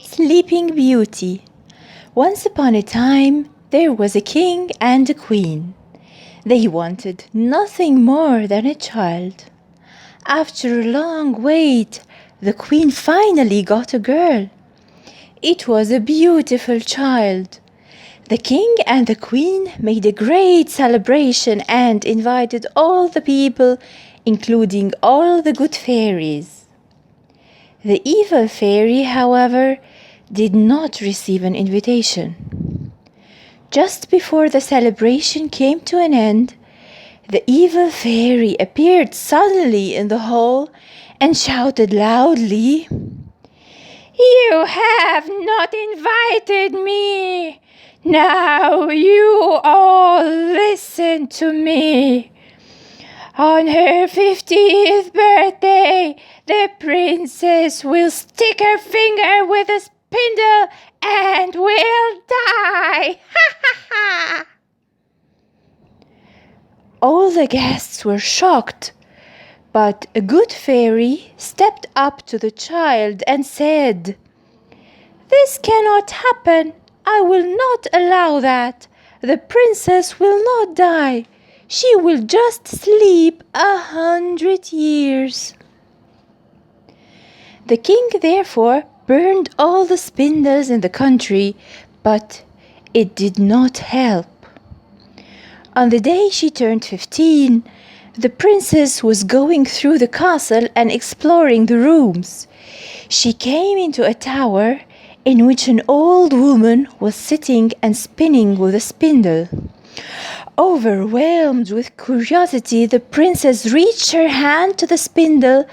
Sleeping Beauty. Once upon a time, there was a king and a queen. They wanted nothing more than a child. After a long wait, the queen finally got a girl. It was a beautiful child. The king and the queen made a great celebration and invited all the people, including all the good fairies. The evil fairy, however, did not receive an invitation. Just before the celebration came to an end, the evil fairy appeared suddenly in the hall and shouted loudly, "You have not invited me! Now you all listen to me! On her 50th birthday, the princess will stick her finger with a spindle and will die! Ha ha ha!" All the guests were shocked, but a good fairy stepped up to the child and said, "This cannot happen. I will not allow that. The princess will not die. She will just sleep 100 years. The king therefore burned all the spindles in the country, but it did not help. On the day she turned 15, the princess was going through the castle and exploring the rooms. She came into a tower in which an old woman was sitting and spinning with a spindle. Overwhelmed with curiosity, the princess reached her hand to the spindle,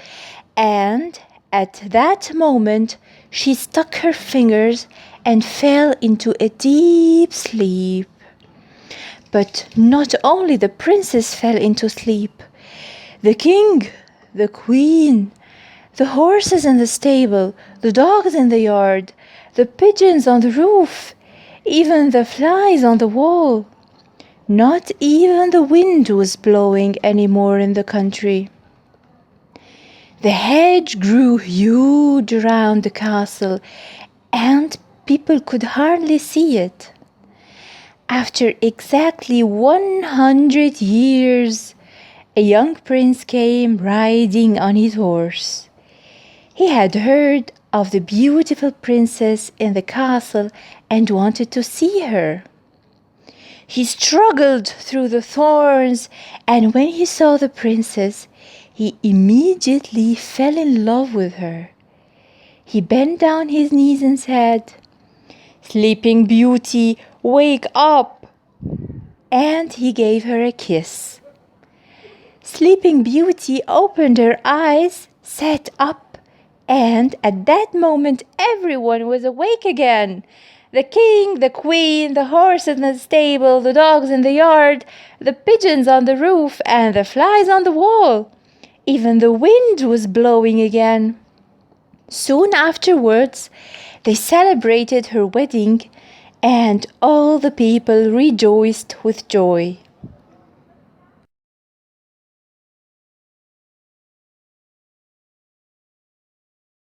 and at that moment she stuck her fingers and fell into a deep sleep. But not only the princess fell into sleep. The king, the queen, the horses in the stable, the dogs in the yard, the pigeons on the roof, even the flies on the wall. Not even the wind was blowing anymore in the country. The hedge grew huge around the castle, and people could hardly see it. After exactly 100 years, a young prince came riding on his horse. He had heard of the beautiful princess in the castle and wanted to see her. He struggled through the thorns, and when he saw the princess, he immediately fell in love with her. He bent down his knees and said, "Sleeping Beauty, wake up!" And he gave her a kiss. Sleeping Beauty opened her eyes, sat up, and at that moment everyone was awake again. The king, the queen, the horses in the stable, the dogs in the yard, the pigeons on the roof, and the flies on the wall. Even the wind was blowing again. Soon afterwards, they celebrated her wedding, and all the people rejoiced with joy.